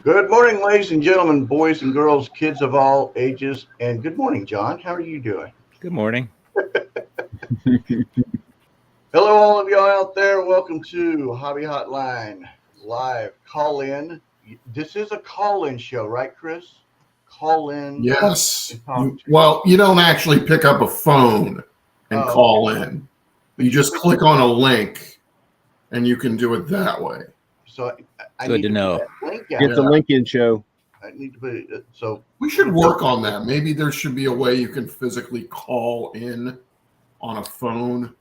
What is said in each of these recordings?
Good morning, ladies and gentlemen, boys and girls, kids of all ages, and good morning, John. How are you doing? Good morning. Hello, all of y'all out there. Welcome to Hobby Hotline Live Call In. This is a call in show, right, Chris? Call in. Yes. You don't actually pick up a phone and call in. You just click on a link, and you can do it that way. So I Good need to know. put that link out. It's a Lincoln show. I need to put it. So we should work on that. Maybe there should be a way you can physically call in on a phone.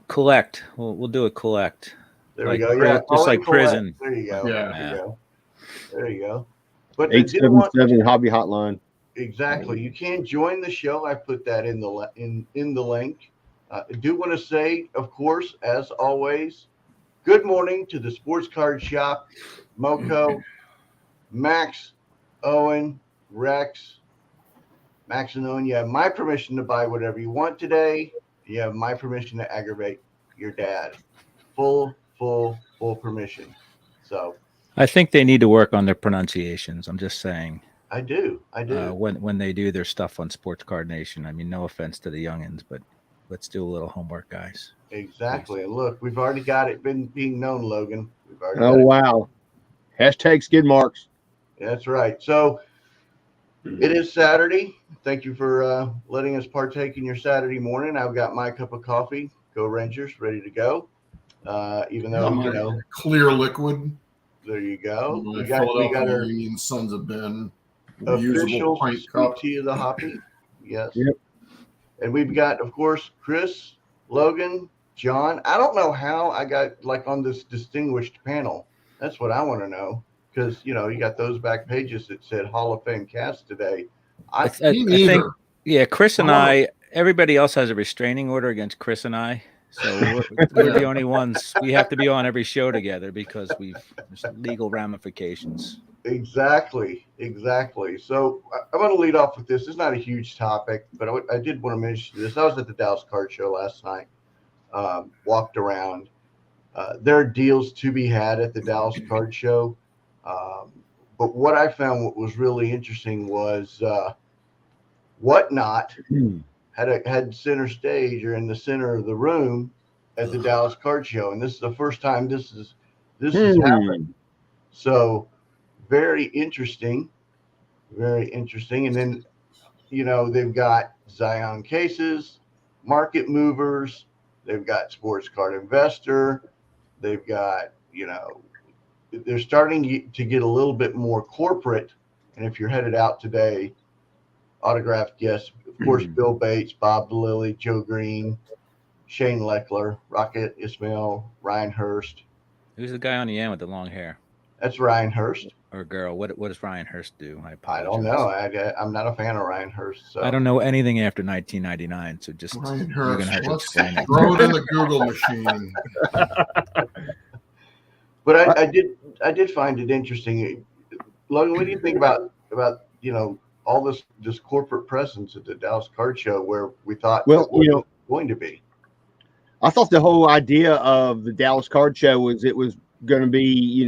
Collect. We'll do a collect. There we go. Yeah, just like prison. There you go. Yeah. There you go. There you go. But 877 Hobby Hotline. Exactly. You can join the show. I put that in the link. I do want to say, of course, as always, good morning to the Sports Card Shop, Moco, Max, Owen, Rex. Max and Owen, you have my permission to buy whatever you want today. You have my permission to aggravate your dad. Full permission. So I think they need to work on their pronunciations. I'm just saying. I do. When they do their stuff on Sports Card Nation. I mean, no offense to the youngins, but let's do a little homework, guys. Exactly. And look, we've already got it being known, Logan. Wow. Hashtag skid marks. That's right. So it is Saturday. Thank you for letting us partake in your Saturday morning. I've got my cup of coffee. Go Rangers, ready to go. Even though clear liquid. There you go. We got our Union Sons of Ben official pint cup. tea of the hoppy. Yes. Yep. And we've got, of course, Chris, Logan, John. I don't know how I got on this distinguished panel. That's what I want to know. Because, you got those back pages that said Hall of Fame cast today. I think, Chris and I, everybody else has a restraining order against Chris and I. So we're the only ones. We have to be on every show together because there's legal ramifications. Exactly. So I'm going to lead off with this. It's not a huge topic, but I did want to mention this. I was at the Dallas Card Show last night, walked around. There are deals to be had at the Dallas Card Show. But what I found what was really interesting was Whatnot had center stage or in the center of the room at the Dallas Card Show. And this is the first time this has happened. So very interesting. And then, they've got Zion cases, market movers. They've got Sports Card Investor. They've got, they're starting to get a little bit more corporate. And if you're headed out today, autographed guests, of course, Bill Bates, Bob DeLilly, Joe Green, Shane Leckler, Rocket Ismail, Ryan Hurst. Who's the guy on the end with the long hair? That's Ryan Hurst. Or girl. What does Ryan Hurst do? I don't know. I'm not a fan of Ryan Hurst. So. I don't know anything after 1999. So just Ryan you're Hurst. going to have to explain it. Throw it in the Google machine. But I did find it interesting. Logan, what do you think about all this corporate presence at the Dallas Card Show where we thought it was going to be? I thought the whole idea of the Dallas Card Show was it was going to be,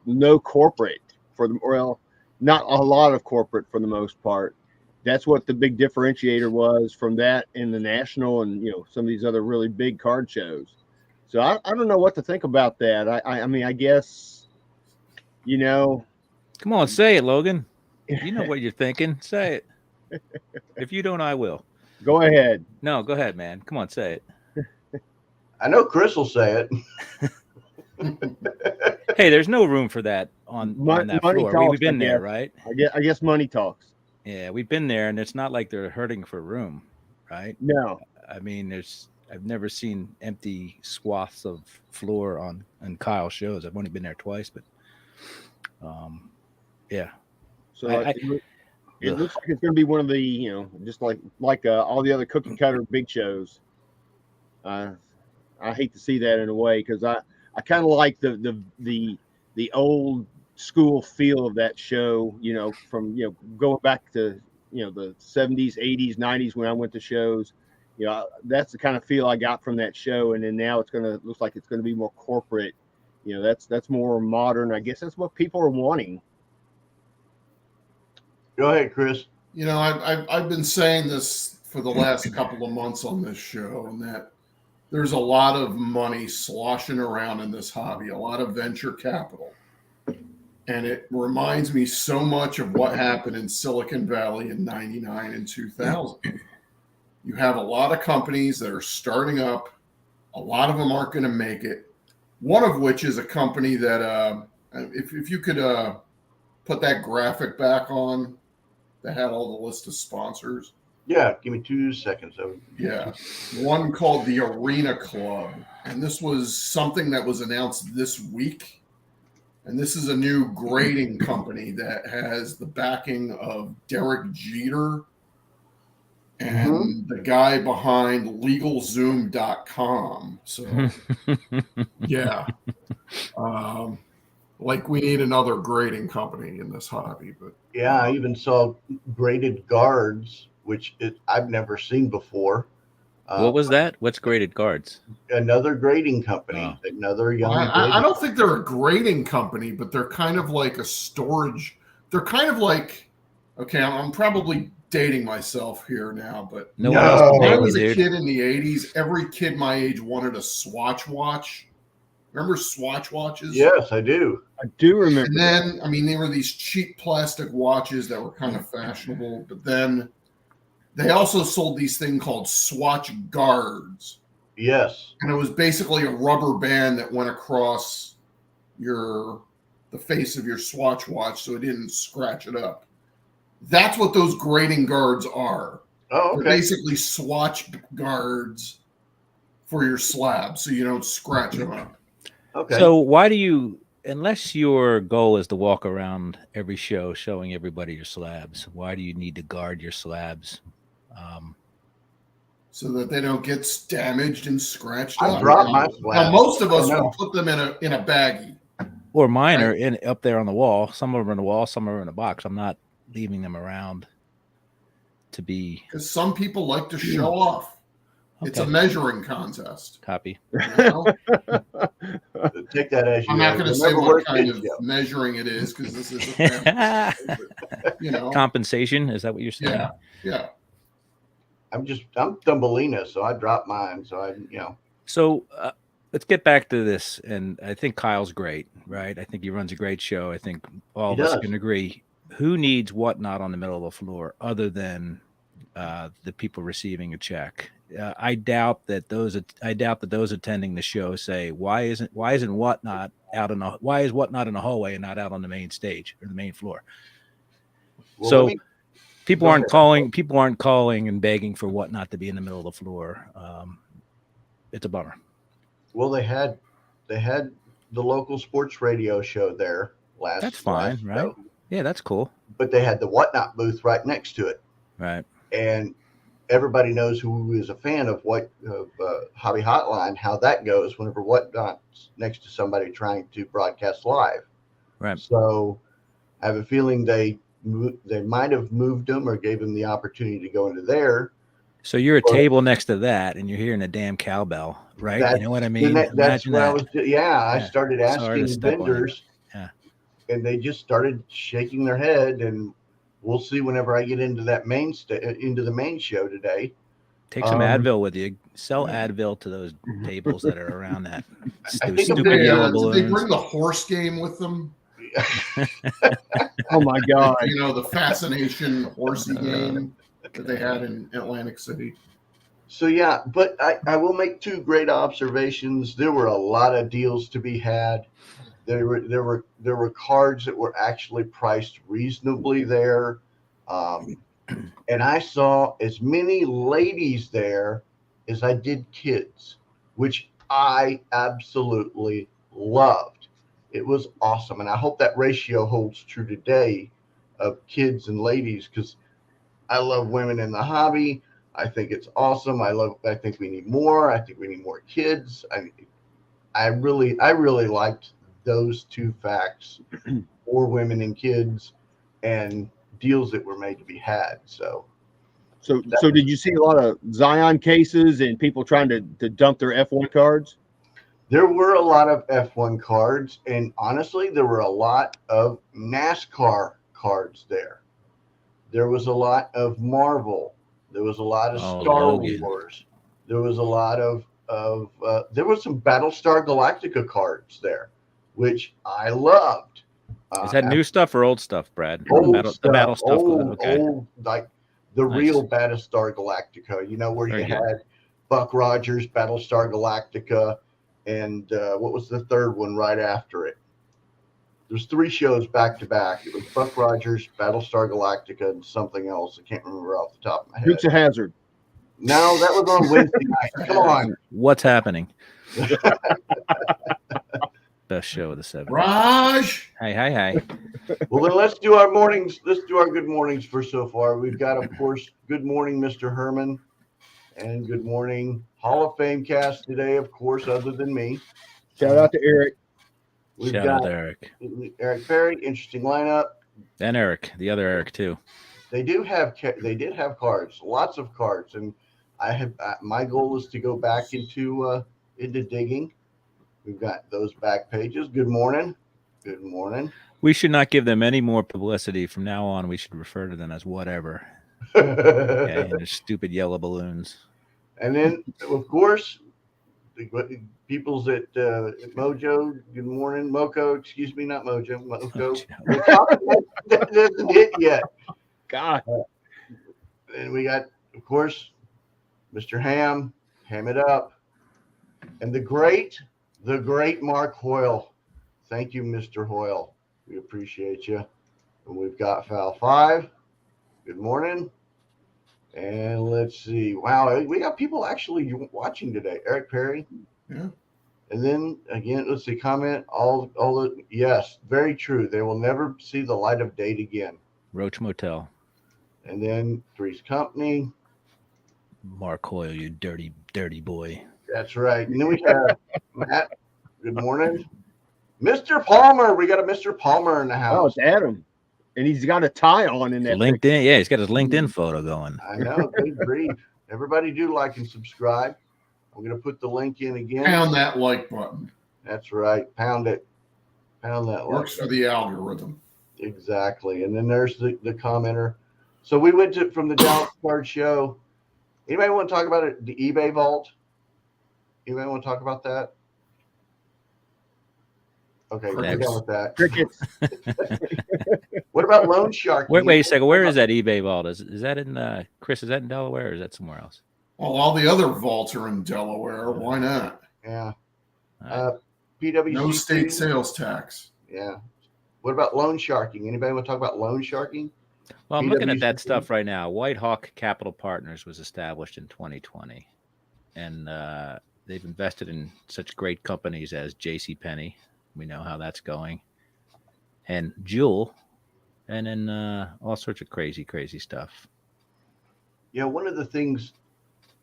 no corporate not a lot of corporate for the most part. That's what the big differentiator was from that in the national and, some of these other really big card shows. So I don't know what to think about that. I mean, I guess, Come on, say it, Logan. You know what you're thinking. Say it. If you don't, I will. Go ahead. No, go ahead, man. Come on, say it. I know Chris will say it. Hey, there's no room for that on that floor. Talks, We've been there, right? I guess money talks. Yeah, we've been there, and it's not like they're hurting for room, right? No. I mean, I've never seen empty swaths of floor on Kyle shows. I've only been there twice, but yeah. So it looks like it's going to be one of the, just like all the other cookie cutter big shows. I hate to see that in a way because I kind of like the old school feel of that show, from going back to the 70s, 80s, 90s when I went to shows. That's the kind of feel I got from that show, and then now looks like it's going to be more corporate, that's more modern. I guess that's what people are wanting. Go ahead, Chris. I've been saying this for the last couple of months on this show, and that there's a lot of money sloshing around in this hobby, a lot of venture capital. And it reminds me so much of what happened in Silicon Valley in 99 and 2000. You have a lot of companies that are starting up. A lot of them aren't going to make it. One of which is a company that, if you could put that graphic back on that had all the list of sponsors. Yeah, give me 2 seconds. Yeah. One called the Arena Club. And this was something that was announced this week. And this is a new grading company that has the backing of Derek Jeter and the guy behind LegalZoom.com. So, yeah. Like we need another grading company in this hobby. But yeah, I even saw Graded Guards, which I've never seen before. What was that? What's Graded Guards? Another grading company, another young. I don't think they're a grading company, but they're kind of like a storage. They're kind of like, okay, I'm probably dating myself here now, but no one else can when I date was me, a dude. kid in the 80s, every kid my age wanted a Swatch watch. Remember Swatch watches? Yes, I do. I do remember. And then, I mean, they were these cheap plastic watches that were kind of fashionable, but then they also sold these things called Swatch Guards. Yes. And it was basically a rubber band that went across the face of your Swatch watch so it didn't scratch it up. That's what those grading guards are. Oh, okay. They're basically Swatch guards for your slab so you don't scratch them up. Okay. So why do you, unless your goal is to walk around every show showing everybody your slabs, why do you need to guard your slabs? So that they don't get damaged and scratched I up. dropped my slabs. Now, most of us Oh, no. will put them in a baggie. Or mine are up there on the wall. Some of them are on the wall, some are in a box. I'm not leaving them around to be. Because some people like to show off. It's a Okay. measuring contest. Copy. You know? Take that as you I'm not will. going to say Remember what where kind kids of go. measuring it is because this is a family show, but, you know, Compensation, is that what you're saying? yeah. I'm Thumbelina, so I dropped mine. So So let's get back to this. And I think Kyle's great, right? I think he runs a great show. I think all He of us does. can agree. Who needs whatnot on the middle of the floor other than the people receiving a check? I doubt that those attending the show say, why is whatnot why is whatnot in the hallway and not out on the main stage or the main floor? well, So let me- people go aren't ahead. calling and begging for whatnot to be in the middle of the floor. It's a bummer. Well, they had the local sports radio show there last. That's fine, last right? show, Yeah, that's cool. but they had the Whatnot booth right next to it, Right. and everybody knows who is a fan of Hobby Hotline, how that goes whenever Whatnot's next to somebody trying to broadcast live. Right. So I have a feeling they might have moved them or gave them the opportunity to go into there. So you're a table next to that, and you're hearing a damn cowbell, right? You know what I mean? That's Imagine what that. I was. I started Sorry to asking step on you. vendors, and they just started shaking their head. And we'll see whenever I get into that into the main show today. Take some Advil with you. Sell Advil to those tables that are around that. I Those think stupid yellow Did they balloons. bring the horse game with them? Oh my God. You know, the Fascination horsey game that they had in Atlantic City. So yeah, but I will make two great observations. There were a lot of deals to be had. There were cards that were actually priced reasonably there, and I saw as many ladies there as I did kids, which I absolutely loved. It was awesome, and I hope that ratio holds true today of kids and ladies, because I love women in the hobby. I think it's awesome. I think we need more. I think we need more kids. I really liked those two facts for women and kids, and deals that were made to be had. So did you see a lot of Zion cases and people trying to dump their F1 cards? There were a lot of F1 cards, and honestly, there were a lot of NASCAR cards there. There was a lot of Marvel. There was a lot of Star Logan. Wars. There was a lot of there was some Battlestar Galactica cards there, which I loved. Is that new stuff or old stuff, Brad? Old the stuff, battle stuff. Okay. old, like the Nice. real Battlestar Galactica, you know, where Very you good. had Buck Rogers, Battlestar Galactica, and what was the third one right after it? There's 3 shows back to back. It was Buck Rogers, Battlestar Galactica, and something else. I can't remember off the top of my head. Dukes of Hazzard. No, that was on Wednesday night. Come on. What's happening? Best show of the 70s. Raj. Hey. Well, then let's do our mornings. Let's do our good mornings for so far. We've got, of course, good morning, Mr. Herman, and good morning, Hall of Fame cast today, of course, other than me. Shout out to Eric. We've Shout out got to Eric. Eric Perry, interesting lineup. And Eric, the other Eric too. They did have cards, lots of cards, and I have my goal is to go back into digging. We've got those back pages. Good morning. Good morning. We should not give them any more publicity from now on. We should refer to them as whatever. And Okay, and their stupid yellow balloons. then, of course, the people's at Mojo. Good morning, Moco. Excuse me, not Mojo. Moco. That doesn't hit yet. God. And we got, of course, Mr. Ham it up, and the great Mark Hoyle. Thank you, Mr. Hoyle. We appreciate you. And we've got Foul 5. Good morning. And let's see. Wow, we got people actually watching today. Eric Perry. Yeah. And then again, let's see. Comment all the yes, very true. They will never see the light of day again. Roach Motel. And then Three's Company. Mark Hoyle, you dirty boy. That's right. And then we have Matt. Good morning. Mr. Palmer. We got a Mr. Palmer in the Oh, house. it's Adam. And he's got a tie on in that. LinkedIn. Yeah, he's got his LinkedIn photo going. I know. Good grief. Everybody do like and subscribe. I'm going to put the link in again. Pound that like button. That's right. Pound it. Pound that like. Works for the algorithm. Exactly. And then there's the commenter. So we went from the Dallas Card Show. Anybody want to talk about it? The eBay vault? Anybody want to talk about that? Okay, we're done with that. Crickets. What about loan shark? Wait a second. Where is that eBay vault? Is that in Chris? Is that in Delaware or is that somewhere else? Well, all the other vaults are in Delaware. Why not? Yeah. All PWC. No state sales tax. Yeah. What about loan sharking? Anybody want to talk about loan sharking? Well, I'm looking at PWC. that stuff right now. White Hawk Capital Partners was established in 2020, and they've invested in such great companies as JCPenney. We know how that's going, and Jewel, and then all sorts of crazy stuff. Yeah, one of the things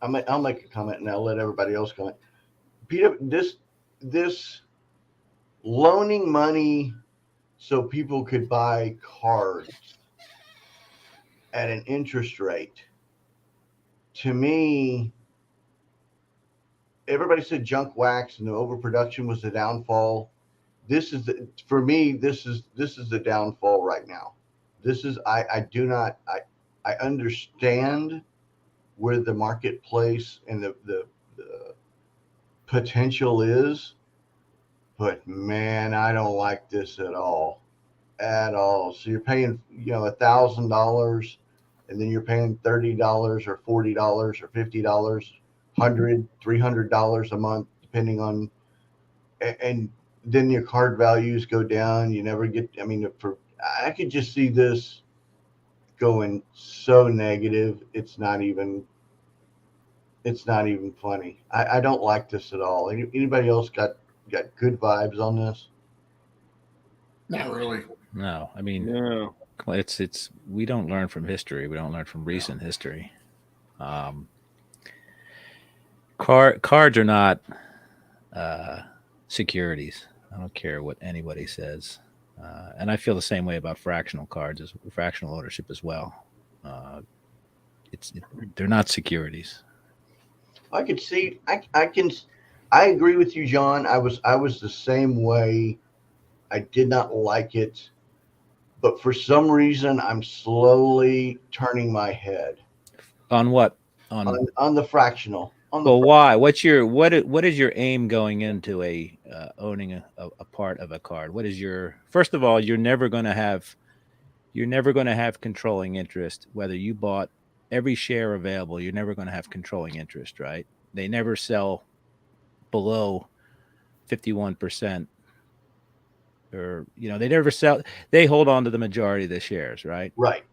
I'll make a comment and I'll let everybody else comment. This loaning money so people could buy cards at an interest rate. To me, everybody said junk wax and the overproduction was the downfall. This is for me. This is the downfall right now. I understand where the marketplace and the potential is, but man, I don't like this at all. So you're paying, $1,000, and then you're paying $30 or $40 or $50, $100, $300 a month, depending on, and then your card values go down. You never get. I could just see this going so negative. It's not even funny. I don't like this at all. Anybody else got good vibes on this? Not really. No, I mean, No. it's we don't learn from history. We don't learn from recent history. Cards are not securities. I don't care what anybody says. And I feel the same way about fractional cards as fractional ownership as well. They're not securities. I could see. I can. I agree with you, John. I was the same way. I did not like it, but for some reason, I'm slowly turning my head On what? On on the fractional. On the well, why? What is your aim going into owning a part of a card? What is your first of all? You're never going to have controlling interest whether you bought every share available. You're never going to have controlling interest, right? They never sell below 51%, or they never sell. They hold on to the majority of the shares, right? right.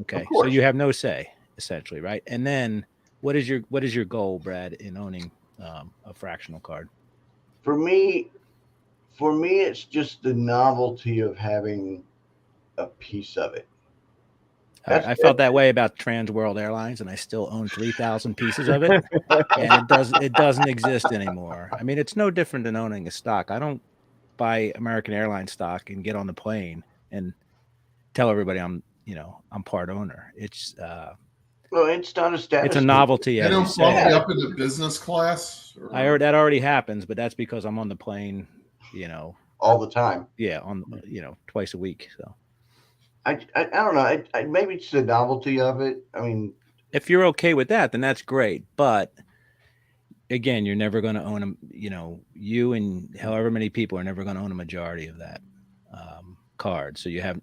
Okay, Of so course. you have no say essentially, right? And then what is your goal, Brad, in owning a fractional card? For me, it's just the novelty of having a piece of it. All right, I felt that way about Trans World Airlines, and I still own 3,000 pieces of it, and it doesn't exist anymore. I mean, it's no different than owning a stock. I don't buy American Airlines stock and get on the plane and tell everybody I'm part owner. It's Well, it's not a status. it's a novelty, They as you don't bump say. you up into business class. I heard that already happens, but that's because I'm on the plane, all the time. yeah, twice a week. So I don't know. Maybe it's the novelty of it. I mean, if you're okay with that, then that's great. But again, you're never going to own them. You and however many people are never going to own a majority of that card. So you have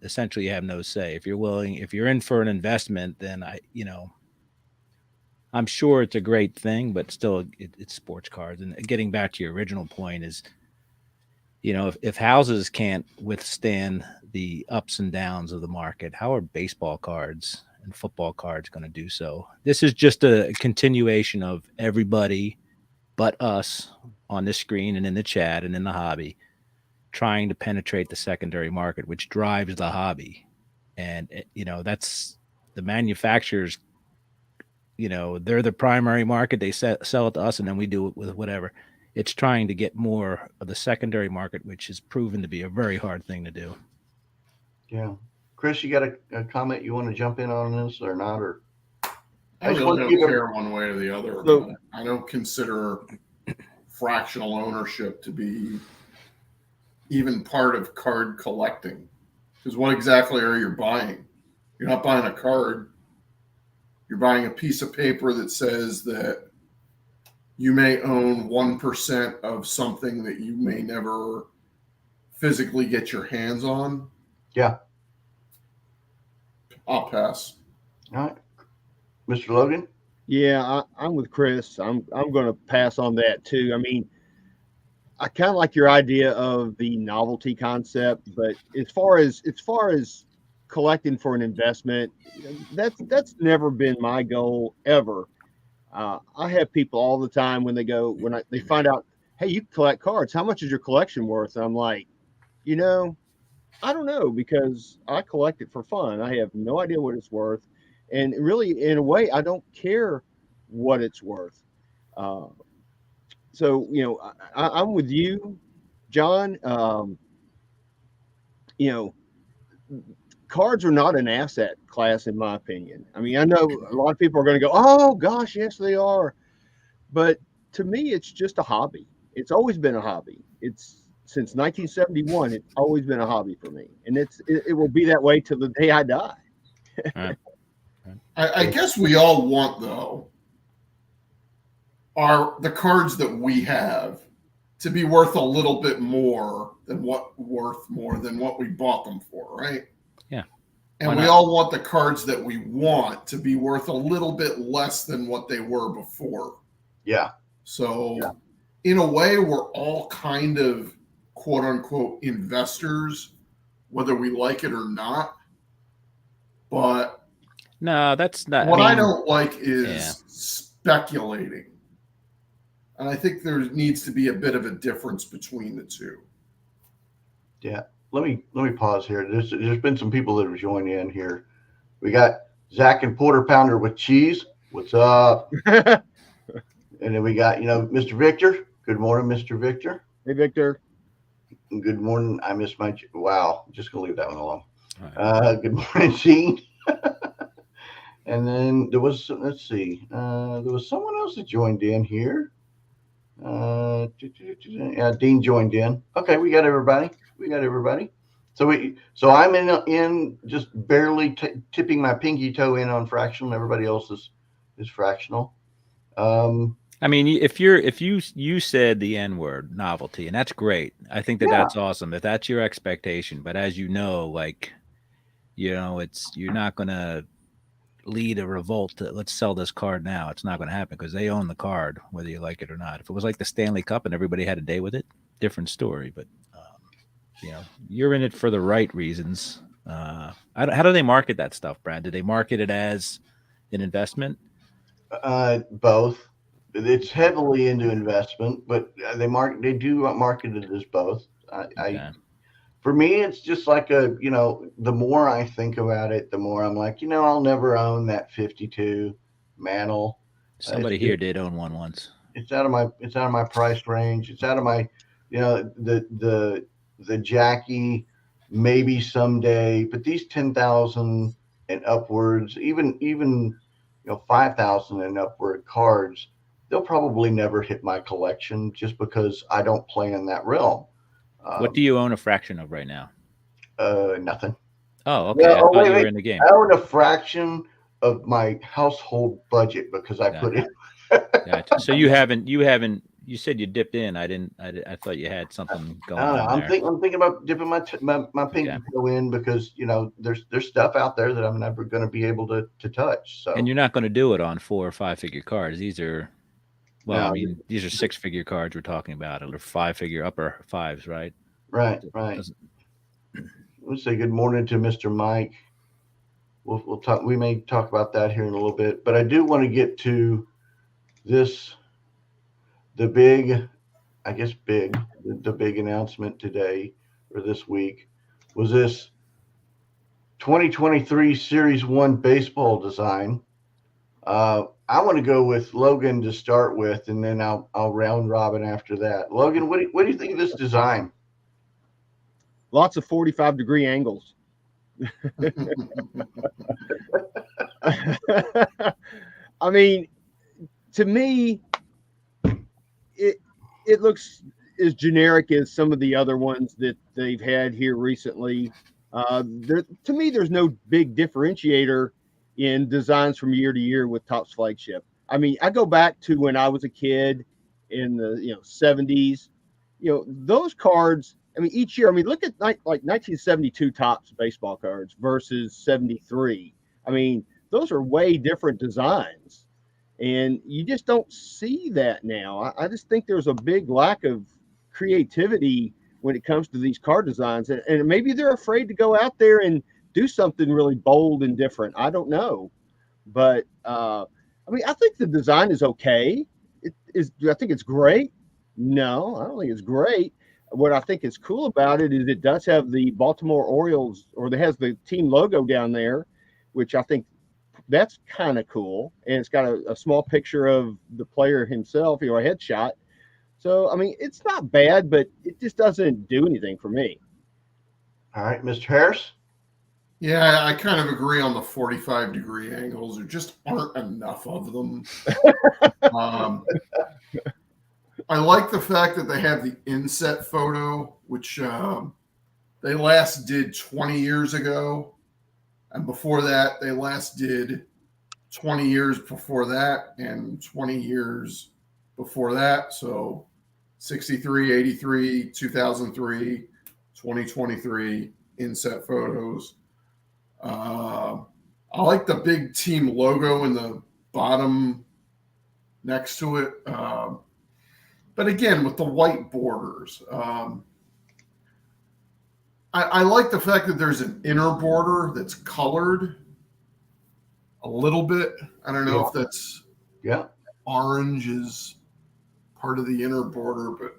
no say. If you're in for an investment, then I'm sure it's a great thing, but still it's sports cards. And getting back to your original point is, if houses can't withstand the ups and downs of the market, how are baseball cards and football cards going to do so? This is just a continuation of everybody but us on the screen and in the chat and in the hobby trying to penetrate the secondary market, which drives the hobby. And, that's the manufacturers, they're the primary market. They sell it to us, and then we do it with whatever. It's trying to get more of the secondary market, which has proven to be a very hard thing to do. Yeah. Chris, you got a comment you want to jump in on this or not? Or I really don't care one way or the other about it. I don't consider fractional ownership to be even part of card collecting. Because what exactly are you buying? You're not buying a card. You're buying a piece of paper that says that you may own 1% of something that you may never physically get your hands on. Yeah. I'll pass. All right. Mr. Logan? Yeah, I'm with Chris. I'm going to pass on that too. I mean, I kind of like your idea of the novelty concept, but as far as collecting for an investment, that's never been my goal ever. I have people all the time when they find out, hey, you collect cards. How much is your collection worth? And I'm like, I don't know, because I collect it for fun. I have no idea what it's worth. And really, in a way, I don't care what it's worth. So, I'm with you, John. Cards are not an asset class, in my opinion. I mean, I know a lot of people are going to go, oh, gosh, yes, they are. But to me, it's just a hobby. It's always been a hobby. Since 1971, it's always been a hobby for me. And it will be that way till the day I die. Right. I guess we all want, though, are the cards that we have to be worth a little bit more than what we bought them for, right? Yeah. And we all want the cards that we want to be worth a little bit less than what they were before. Yeah. So in a way, we're all kind of quote unquote investors, whether we like it or not. But no, that's not what I don't like is speculating. And I think there needs to be a bit of a difference between the two. Yeah. Let me pause here. There's been some people that have joined in here. We got Zach and Porter Pounder with cheese. What's up? And then we got, Mr. Victor. Good morning, Mr. Victor. Hey, Victor. Good morning. I missed my wow. Just gonna leave that one alone. Right. Good morning, Gene. And then there was, let's see, there was someone else that joined in here. Yeah, Dean joined in. Okay, we got everybody. So I'm in just barely tipping my pinky toe in on fractional. Everybody else is fractional. I mean, if you said the N word, novelty, and that's great. I think that's awesome. If that's your expectation, but as you know, like, it's you're not gonna lead a revolt to let's sell this card now. It's not going to happen because they own the card, whether you like it or not. If it was like the Stanley Cup and everybody had a day with it, different story. But you're in it for the right reasons. How do they market that stuff, Brad? Do they market it as an investment? Both. It's heavily into investment, but they do market it as both. For me, it's just like the more I think about it, the more I'm like, I'll never own that 52 Mantle. Somebody here did own one once. It's out of my price range. It's out of my, the Jackie, maybe someday, but these 10,000 and upwards, even 5,000 and upward cards, they'll probably never hit my collection just because I don't play in that realm. What do you own a fraction of right now? Nothing. Oh, okay. I thought you were in the game. I own a fraction of my household budget because I put it. Gotcha. So you haven't. You said you dipped in. I thought you had something going on there. I'm thinking about dipping my pinky toe in because there's stuff out there that I'm never going to be able to touch. So. And you're not going to do it on 4 or 5 figure cards. These are. Well, I mean, these are 6 figure cards we're talking about, or 5 figure upper fives, right? Right. Let's say good morning to Mr. Mike. We'll talk. We may talk about that here in a little bit, but I do want to get to this. The big announcement today or this week was this 2023 Series 1 baseball design. I want to go with Logan to start with, and then I'll round robin after that. Logan, what do you think of this design? Lots of 45-degree angles. I mean, to me, it looks as generic as some of the other ones that they've had here recently. To me, there's no big differentiator in designs from year to year with Topps flagship. I mean, I go back to when I was a kid in the 70s. Those cards. I mean, each year. I mean, look at like 1972 Topps baseball cards versus 73. I mean, those are way different designs, and you just don't see that now. I just think there's a big lack of creativity when it comes to these card designs, and maybe they're afraid to go out there and do something really bold and different. I don't know, but I mean, I think the design is okay. Do I think it's great? No, I don't think it's great. What I think is cool about it is it does have the Baltimore Orioles, or it has the team logo down there, which I think that's kind of cool. And it's got a small picture of the player himself, a headshot. So, I mean, it's not bad, but it just doesn't do anything for me. All right, Mr. Harris? Yeah, I kind of agree on the 45-degree angles. There just aren't enough of them. I like the fact that they have the inset photo, which they last did 20 years ago. And before that, they last did 20 years before that and 20 years before that. So 63, 83, 2003, 2023 inset photos. I like the big team logo in the bottom next to it. But again, with the white borders, I like the fact that there's an inner border that's colored a little bit. I don't know if that's orange is part of the inner border, but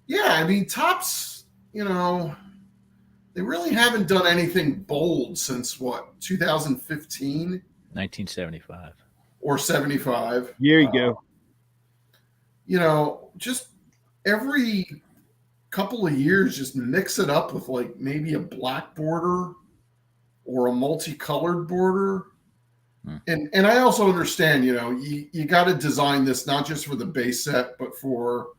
yeah, I mean, Topps, they really haven't done anything bold since 2015? 1975. Or 75. Here you go. Just every couple of years, just mix it up with like maybe a black border or a multicolored border. And I also understand, you got to design this not just for the base set, but for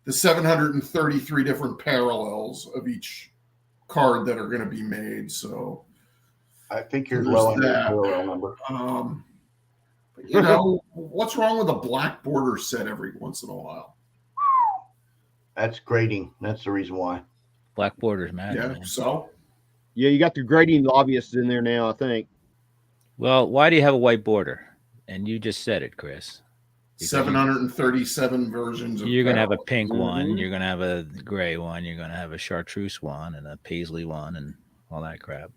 the 733 different parallels of each card that are going to be made. So I think you're low on your parallel number. But, what's wrong with a black border set every once in a while? That's grading. That's the reason why. Black borders matter. Yeah. Man. So. Yeah, you got the grading lobbyists in there now, I think. Well, why do you have a white border? And you just said it, Chris. 737 versions. You're going to have a pink one. You're going to have a gray one. You're going to have a chartreuse one and a paisley one and all that crap.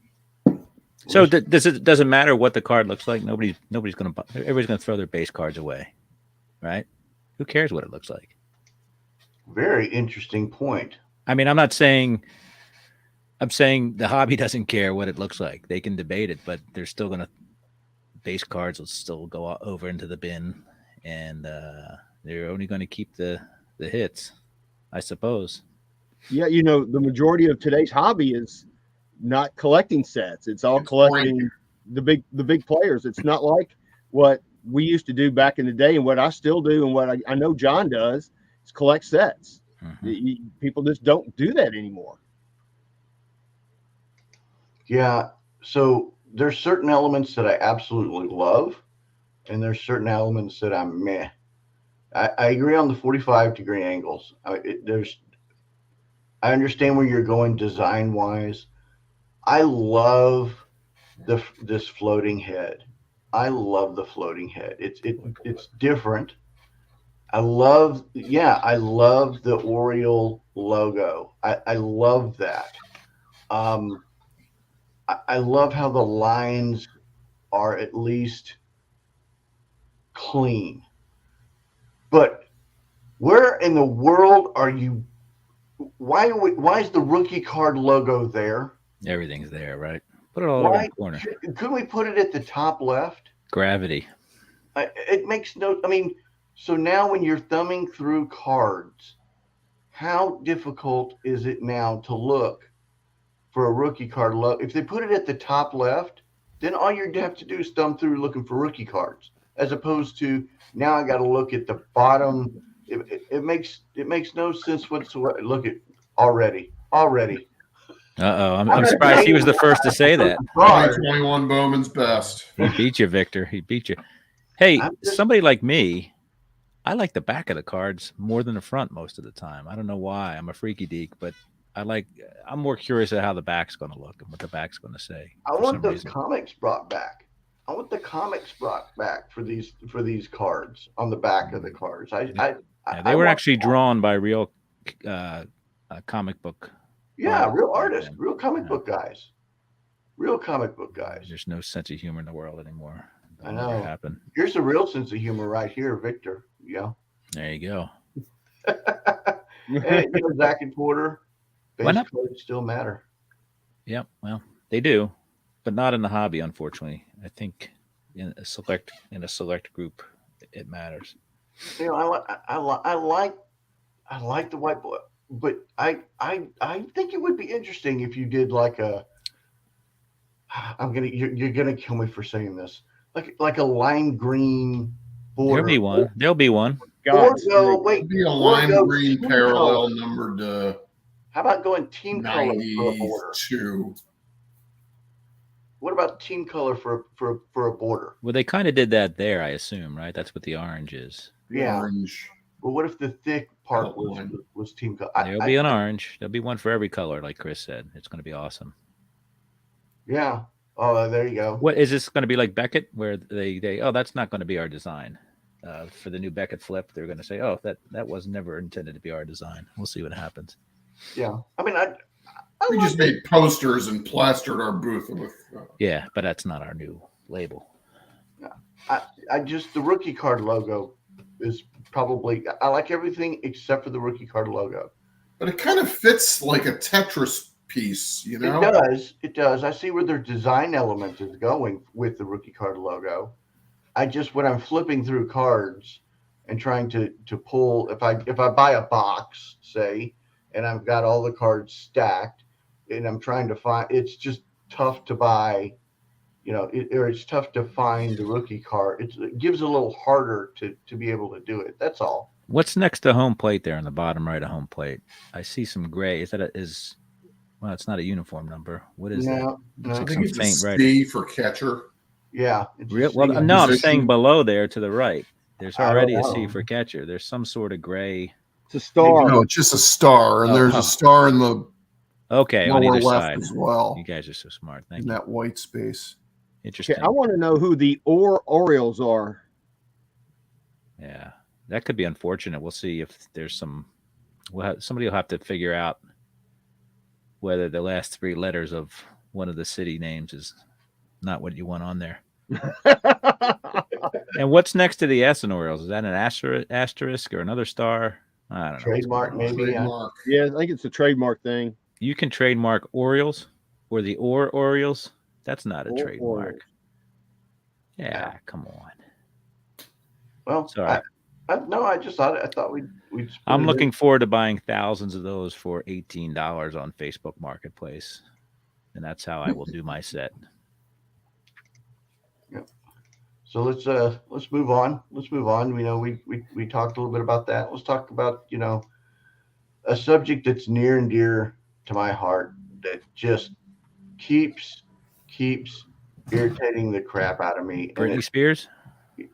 So doesn't matter what the card looks like. Everybody's going to throw their base cards away, right? Who cares what it looks like? Very interesting point. I mean, I'm saying the hobby doesn't care what it looks like. They can debate it, but they're still going to base cards will still go over into the bin, and they're only going to keep the hits, I suppose. Yeah, the majority of today's hobby is not collecting sets. It's all collecting the big players. It's not like what we used to do back in the day, and what I still do, and what I know John does is collect sets. People just don't do that anymore. Yeah. So there's certain elements that I absolutely love, and there's certain elements that I'm meh. I agree on the 45-degree angles. I understand where you're going design wise. I love this floating head. I love the floating head. It's different. I love the Oriole logo. I love that. I love how the lines are at least clean. But where in the world are you? Why is the rookie card logo there? Everything's there, right? Put it all over the corner. Couldn't we put it at the top left? Gravity. It makes no. I mean, so now when you're thumbing through cards, how difficult is it now to look for a rookie card logo? If they put it at the top left, then all you have to do is thumb through looking for rookie cards, as opposed to now I got to look at the bottom. It makes no sense whatsoever. Look at already. I'm surprised he was the first to say that. 21 Bowman's best. He beat you, Victor. He beat you. Hey, somebody like me, I like the back of the cards more than the front most of the time. I don't know why. I'm a freaky deek, but I'm more curious at how the back's going to look and what the back's going to say. I want those comics brought back. I want the comics brought back for these cards on the back of the cards. They were actually drawn by real comic book. Yeah, real artists, real comic book guys. There's no sense of humor in the world anymore. I know. Happen. Here's a real sense of humor right here, Victor. Yeah. There you go. And Zach and Porter, base cards still matter. Yep. Well, they do, but not in the hobby, unfortunately. I think in a select group, it matters. I like the white boy, but I think it would be interesting if you did like a. You're gonna kill me for saying this. Like a lime green border. There'll be one. Wait. Be a lime green parallel numbered. How about going team color for a border? 92. What about team color for a border? Well, they kind of did that there, I assume, right? That's what the orange is. Yeah. Orange. Well, what if the thick part was team color? There'll be an orange. There'll be one for every color, like Chris said. It's going to be awesome. Yeah. Oh, there you go. What is this going to be like Beckett, where they that's not going to be our design for the new Beckett flip? They're going to say, that was never intended to be our design. We'll see what happens. Yeah, I mean, we just made posters and plastered our booth with. Yeah, but that's not our new label. I just the rookie card logo is probably I like everything except for the rookie card logo. But it kind of fits like a Tetris piece, you know? It does. I see where their design element is going with the rookie card logo. When I'm flipping through cards and trying to pull, if I buy a box, say, and I've got all the cards stacked and I'm trying to find, it's just tough to buy or it's tough to find the rookie card. It gives it a little harder to be able to do it. That's all. What's next to home plate there on the bottom right of home plate? I see some gray. Well, it's not a uniform number. What is that? No, Looks I like think some it's a faint C writing. for catcher. Yeah. It's Real, a well, C. no, I'm Position. saying below there to the right. There's I don't already a C know. for catcher. There's some sort of gray. It's a star. No, it's just a star, and there's Oh. a star in the Okay, on lower either left side. as well. You guys are so smart. Thank In you. that white space. Interesting. Okay, I want to know who the Orioles are. Yeah, that could be unfortunate. We'll see if there's some. Somebody will have to figure out whether the last three letters of one of the city names is not what you want on there. And what's next to the S in Orioles? Is that an asterisk or another star? I don't know. Trademark, maybe. Trademark. Yeah, I think it's a trademark thing. You can trademark Orioles or the Orioles. That's not a Or trademark. Orioles. Yeah, come on. Well, Sorry. I thought we'd. I'm looking forward to buying thousands of those for $18 on Facebook Marketplace, and that's how I will do my set. So let's move on. Let's move on. We talked a little bit about that. Let's talk about a subject that's near and dear to my heart that just keeps irritating the crap out of me. Britney Spears? I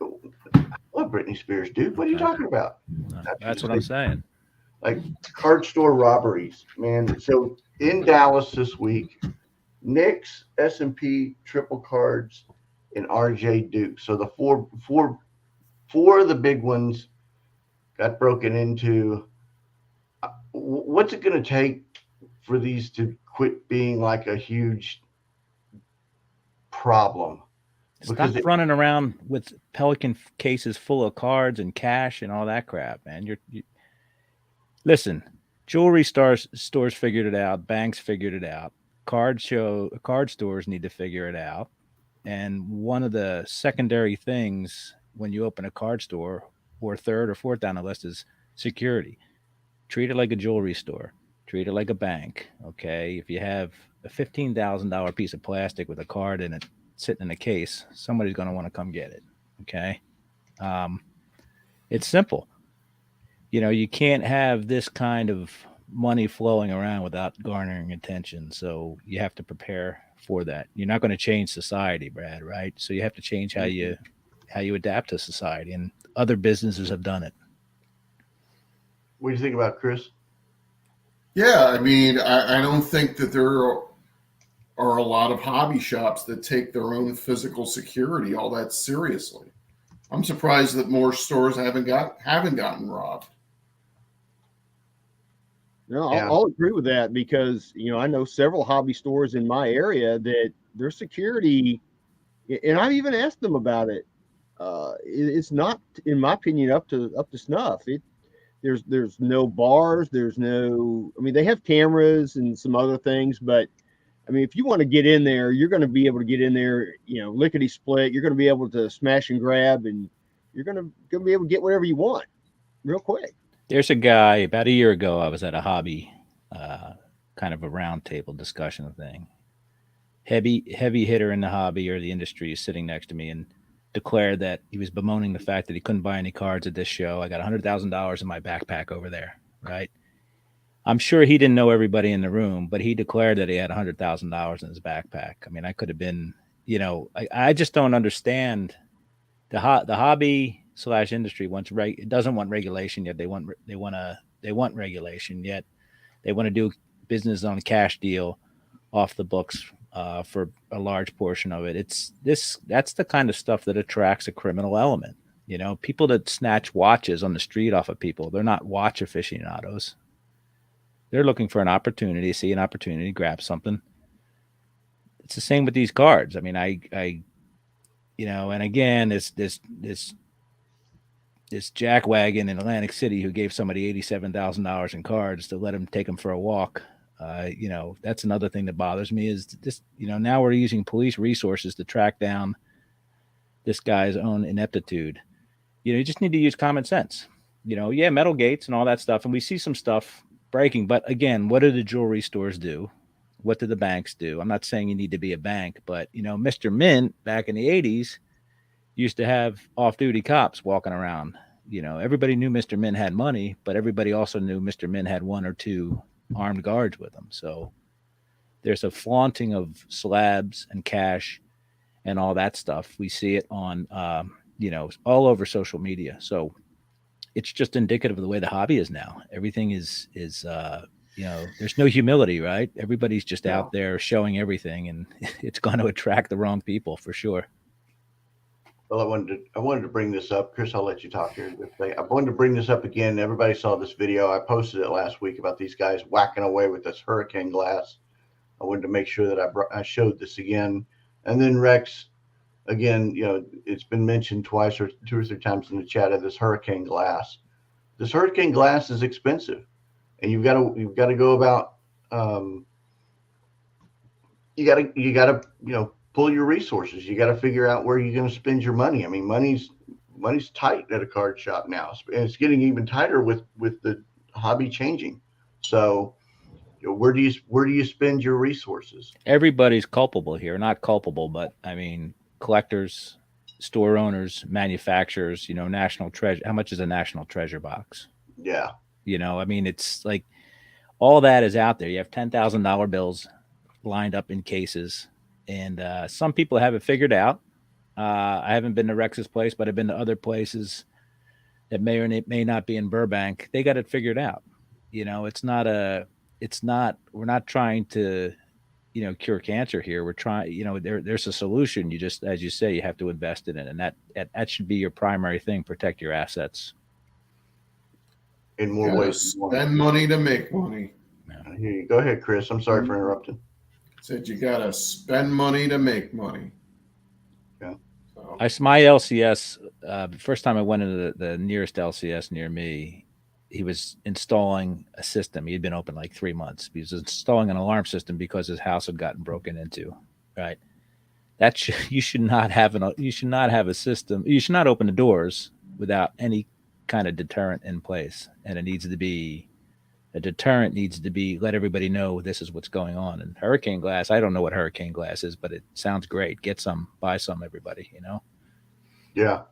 love Britney Spears, dude. What are you talking about? That's what I'm saying. Like card store robberies, man. So in Dallas this week, Nick's S&P triple cards and RJ Duke. So the four of the big ones got broken into. What's it going to take for these to quit being like a huge problem? Stop running around with Pelican cases full of cards and cash and all that crap, man. Listen, jewelry stores figured it out. Banks figured it out. Card stores need to figure it out. And one of the secondary things when you open a card store, or third or fourth down the list, is security. Treat it like a jewelry store. Treat it like a bank. Okay. If you have a $15,000 piece of plastic with a card in it sitting in a case, somebody's going to want to come get it. Okay. It's simple. You can't have this kind of money flowing around without garnering attention. So you have to prepare for that. You're not going to change society, Brad, right? So you have to change how you adapt to society, and other businesses have done it. What do you think about it, Chris? Yeah, I mean, I don't think that there are a lot of hobby shops that take their own physical security all that seriously. I'm surprised that more stores haven't gotten robbed. No, Yeah. I'll agree with that because I know several hobby stores in my area that their security, and I've even asked them about it. It's not, in my opinion, up to snuff. There's no bars. There's no. I mean, they have cameras and some other things, but I mean, if you want to get in there, you're going to be able to get in there. Lickety split. You're going to be able to smash and grab, and you're going to be able to get whatever you want real quick. There's a guy about a year ago. I was at a hobby, kind of a roundtable discussion thing. Heavy hitter in the hobby or the industry is sitting next to me and declared that he was bemoaning the fact that he couldn't buy any cards at this show. I got $100,000 in my backpack over there, right? I'm sure he didn't know everybody in the room, but he declared that he had $100,000 in his backpack. I mean, I could have been, I just don't understand the hobby / industry wants it doesn't want regulation yet. They want regulation yet. They want to do business on a cash deal off the books for a large portion of it. That's the kind of stuff that attracts a criminal element. People that snatch watches on the street off of people, they're not watch aficionados. They're looking for an opportunity, see an opportunity, grab something. It's the same with these cards. I mean, and again, this jackwagon in Atlantic City who gave somebody $87,000 in cards to let him take them for a walk. That's another thing that bothers me is this, now we're using police resources to track down this guy's own ineptitude. You just need to use common sense. Metal gates and all that stuff. And we see some stuff breaking. But again, what do the jewelry stores do? What do the banks do? I'm not saying you need to be a bank, but Mr. Mint back in the 80s used to have off-duty cops walking around. Everybody knew Mr. Mint had money, but everybody also knew Mr. Mint had 1 or 2 armed guards with him. So there's a flaunting of slabs and cash and all that stuff. We see it on, all over social media. So it's just indicative of the way the hobby is now. Everything is there's no humility, right? Everybody's just out there showing everything, and it's going to attract the wrong people for sure. Well, I wanted to bring this up. Chris, I'll let you talk here. I wanted to bring this up again. Everybody saw this video. I posted it last week about these guys whacking away with this hurricane glass. I wanted to make sure that I showed this again. And then Rex, again, it's been mentioned twice or 2 or 3 times in the chat of this hurricane glass. This hurricane glass is expensive, and you've got to go about. You got to pull your resources. You got to figure out where you're going to spend your money. I mean, money's tight at a card shop now, and it's getting even tighter with the hobby changing. So, where do you spend your resources? Everybody's culpable here. Not culpable, but I mean, collectors, store owners, manufacturers. National Treasure. How much is a National Treasure box? Yeah. I mean, it's like all that is out there. You have $10,000 bills lined up in cases. And some people have it figured out. I haven't been to Rex's place, but I've been to other places that may or may not be in Burbank. They got it figured out. We're not trying to, cure cancer here. We're trying, there's a solution. You just, as you say, you have to invest in it. And that should be your primary thing. Protect your assets. In more ways. Spend money to make money. Yeah. Go ahead, Chris. I'm sorry for interrupting. Said you gotta spend money to make money. Yeah. So. My LCS, the first time I went into the nearest LCS near me, he was installing a system. He had been open like 3 months. He was installing an alarm system because his house had gotten broken into. Right. You should not have a system. You should not open the doors without any kind of deterrent in place. And a deterrent needs to be let everybody know this is what's going on. And hurricane glass, I don't know what hurricane glass is, but it sounds great. Get some, buy some, everybody, Yeah.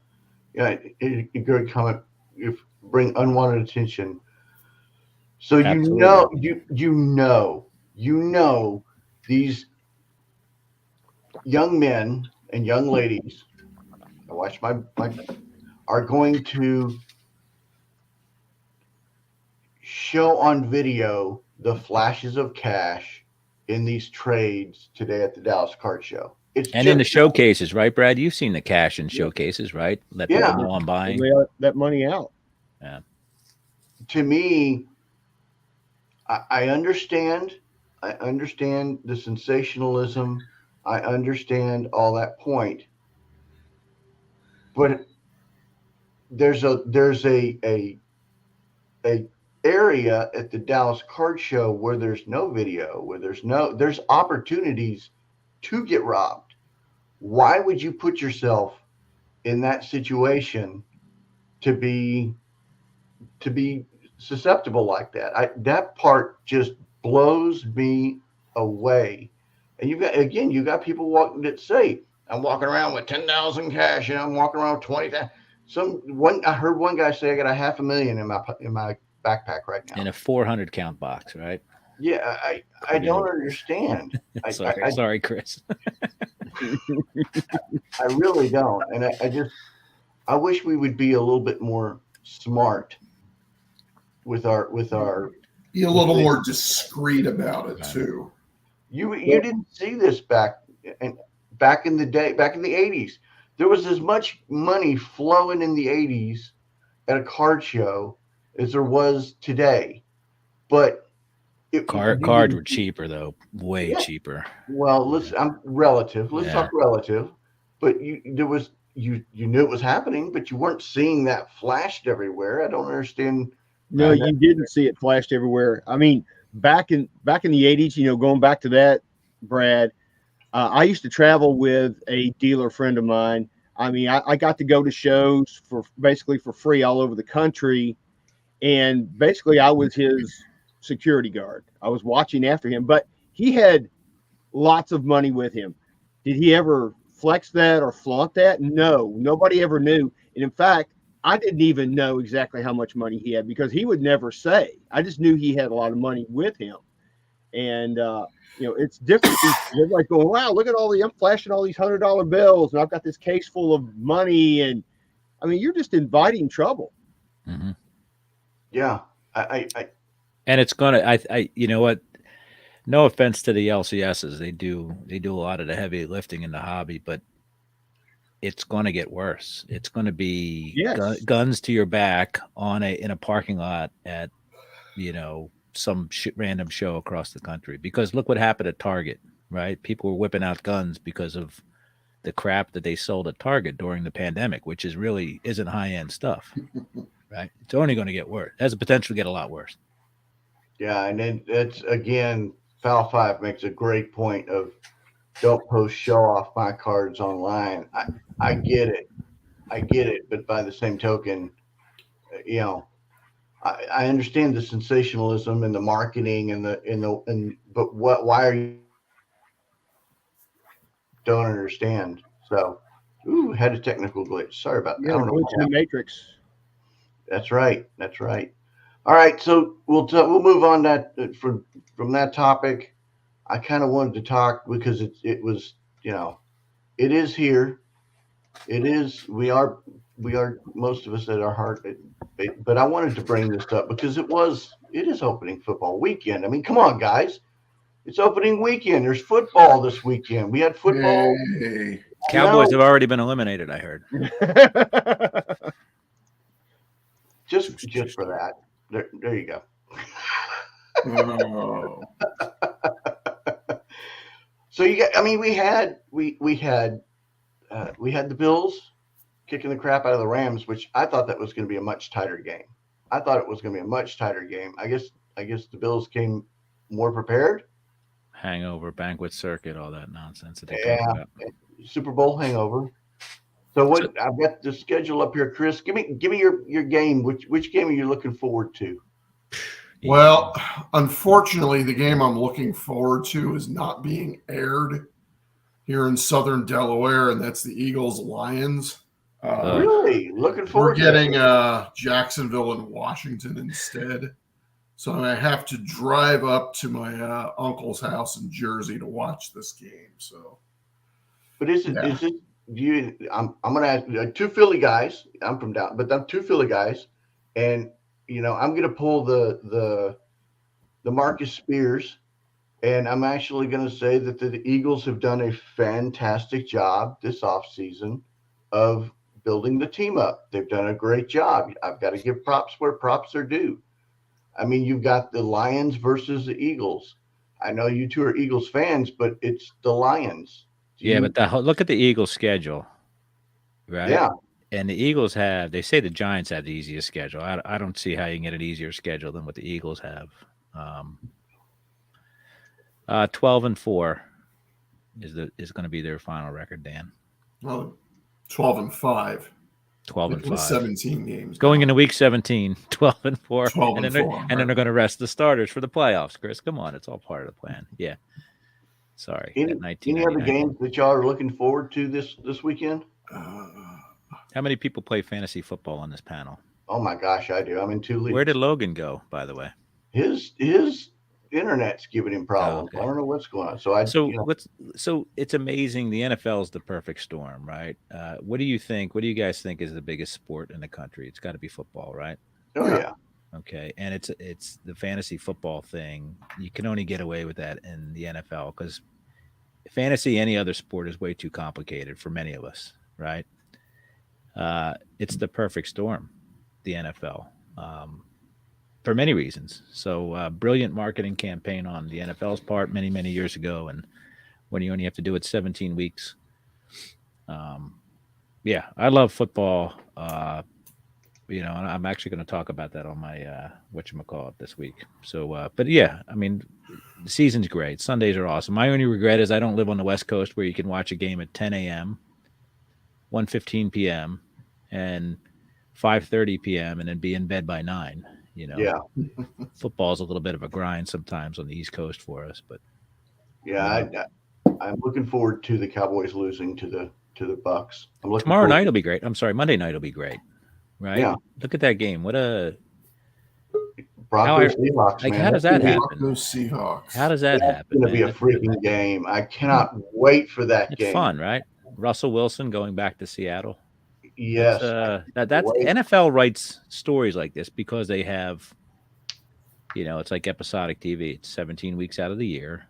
A good comment. You bring unwanted attention. So Absolutely. you know these young men and young ladies, I watch my are going to show on video the flashes of cash in these trades today at the Dallas Card Show. In the showcases, right, Brad? You've seen the cash in showcases, right? Let people know I'm buying. Lay that money out. Yeah. To me, I understand the sensationalism. I understand all that point, but there's a area at the Dallas Card Show where there's no video, where there's opportunities to get robbed. Why would you put yourself in that situation to be susceptible like that? That part just blows me away. And you got people walking that say, I'm walking around with 10,000 cash and I'm walking around with 20,000. I heard one guy say I got $500,000 in my backpack right now. In a 400 count box, right? Yeah, I don't understand. Sorry, Chris. I really don't. And I wish we would be a little bit more smart with our be a little more discreet about it too. You didn't see this back in the day, back in the 80s. There was as much money flowing in the 80s at a card show as there was today. But cards were cheaper though, way cheaper. Well, I'm relative. Let's talk relative. But you knew it was happening, but you weren't seeing that flashed everywhere. I don't understand. No, you didn't see it flashed everywhere. I mean, back in the 80s, going back to that, Brad, I used to travel with a dealer friend of mine. I mean, I got to go to shows for free all over the country. And basically I was his security guard. I was watching after him, but he had lots of money with him. Did he ever flex that or flaunt that? No, nobody ever knew. And in fact, I didn't even know exactly how much money he had because he would never say. I just knew he had a lot of money with him. And, it's different. Everybody's going, wow, look at I'm flashing all these $100 bills and I've got this case full of money. And I mean, you're just inviting trouble. Mm-hmm. Yeah. And it's going to, you know what? No offense to the LCSs. They do a lot of the heavy lifting in the hobby, but it's going to get worse. It's going to be guns to your back in a parking lot at, some random show across the country. Because look what happened at Target, right? People were whipping out guns because of the crap that they sold at Target during the pandemic, which isn't high-end stuff, right? It's only going to get worse. It has the potential to get a lot worse. Yeah, and then it's again, Foul 5 makes a great point of don't post show off my cards online. I get it, but by the same token, I understand the sensationalism and the marketing but why are you don't understand? So, had a technical glitch. Sorry about that. Yeah, glitch in the matrix. That's right. All right, so we'll move on from that topic. I kind of wanted to talk because it was it is here. It is we are most of us at our heart, but I wanted to bring this up because it is opening football weekend. I mean, come on, guys. It's opening weekend. There's football this weekend. We had football. Hey. Cowboys have already been eliminated, I heard. just for that. There you go. Oh. So we had the Bills kicking the crap out of the Rams, which I thought that was going to be a much tighter game. I guess the Bills came more prepared. Hangover, banquet circuit, all that nonsense that they talk about. Super Bowl hangover. So I've got the schedule up here, Chris. Give me your game. Which game are you looking forward to? Well, unfortunately, the game I'm looking forward to is not being aired here in Southern Delaware, and that's the Eagles-Lions. Really? Looking forward to getting Jacksonville and Washington instead. So I have to drive up to my uncle's house in Jersey to watch this game. So, but is it you? I'm gonna ask two Philly guys. I'm from down, but I'm two Philly guys, and I'm gonna pull the Marcus Spears, and I'm actually gonna say that the Eagles have done a fantastic job this offseason of building the team up. They've done a great job. I've got to give props where props are due. I mean, you've got the Lions versus the Eagles. I know you two are Eagles fans, but it's the Lions. But look at the Eagles' schedule, right? Yeah. And the Eagles they say the Giants have the easiest schedule. I don't see how you can get an easier schedule than what the Eagles have. 12-4 is going to be their final record, Dan. Well, 12-5. 12-5. 17 games. Going into week 17, 12-4. 12 and then they're going to rest the starters for the playoffs, Chris. Come on. It's all part of the plan. Yeah. Sorry. Any other games that y'all are looking forward to this weekend? How many people play fantasy football on this panel? Oh my gosh, I do. I'm in 2 leagues. Where did Logan go, by the way? His internet's giving him problems. Oh, okay. I don't know what's going on. So it's amazing. The NFL is the perfect storm, right? What do you think? What do you guys think is the biggest sport in the country? It's got to be football, right? Oh yeah. Okay, and it's the fantasy football thing. You can only get away with that in the NFL because fantasy, any other sport, is way too complicated for many of us, right? It's the perfect storm, the NFL, for many reasons. So brilliant marketing campaign on the NFL's part many, many years ago. And when you only have to do it 17 weeks. I love football. And I'm actually going to talk about that on my whatchamacallit this week. So, but yeah, I mean, the season's great. Sundays are awesome. My only regret is I don't live on the West Coast where you can watch a game at 10 a.m., 1:15 p.m., and 5:30 p.m. and then be in bed by 9. Yeah. Football's a little bit of a grind sometimes on the East Coast for us, but Yeah, I'm looking forward to the Cowboys losing to the Bucks. I'm looking Tomorrow forward night will be great. I'm sorry, Monday night will be great. Right? Yeah. Look at that game. What a Broncos Seahawks, like. man. How does that happen? Broncos Seahawks. How does that That's happen, going to be man? a freaking game. I cannot wait for that It's game. fun, right? Russell Wilson going back to Seattle. Yes. That's NFL writes stories like this because they have, it's like episodic TV. It's 17 weeks out of the year.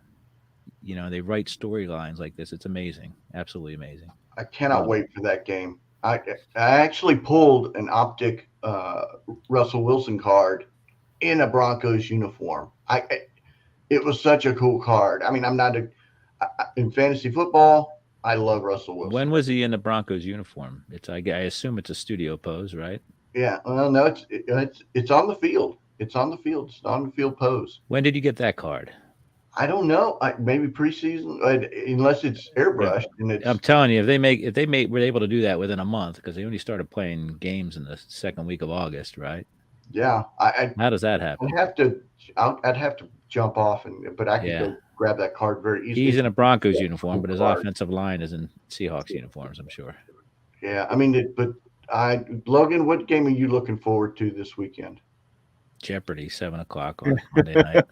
They write storylines like this. It's amazing. Absolutely amazing. I cannot wait for that game. I actually pulled an optic Russell Wilson card in a Broncos uniform. It was such a cool card. I mean, I'm not in fantasy football. I love Russell Wilson. When was he in the Broncos uniform? I assume it's a studio pose, right? Yeah. Well, no, it's on the field. It's on the field. It's on the field pose. When did you get that card? I don't know. Maybe preseason, unless it's airbrushed. And I'm telling you, if they were able to do that within a month, because they only started playing games in the second week of August, right? Yeah. How does that happen? I'd have to jump off, but I could go grab that card very easily. He's in a Broncos uniform, but his offensive line is in Seahawks uniforms, I'm sure. Yeah, I mean, Logan, what game are you looking forward to this weekend? Jeopardy, 7:00 on Monday night.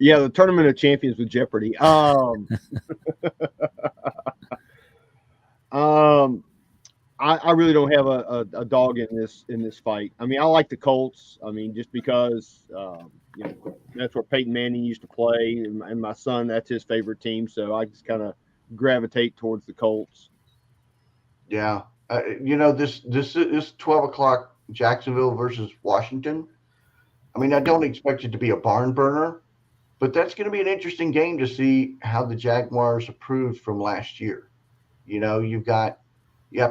Yeah, the Tournament of Champions with Jeopardy. I really don't have a dog in this fight. I mean, I like the Colts. I mean, just because that's where Peyton Manning used to play, and my son, that's his favorite team. So I just kind of gravitate towards the Colts. Yeah, this is 12:00 Jacksonville versus Washington. I mean, I don't expect it to be a barn burner, but that's going to be an interesting game to see how the Jaguars improved from last year. You've got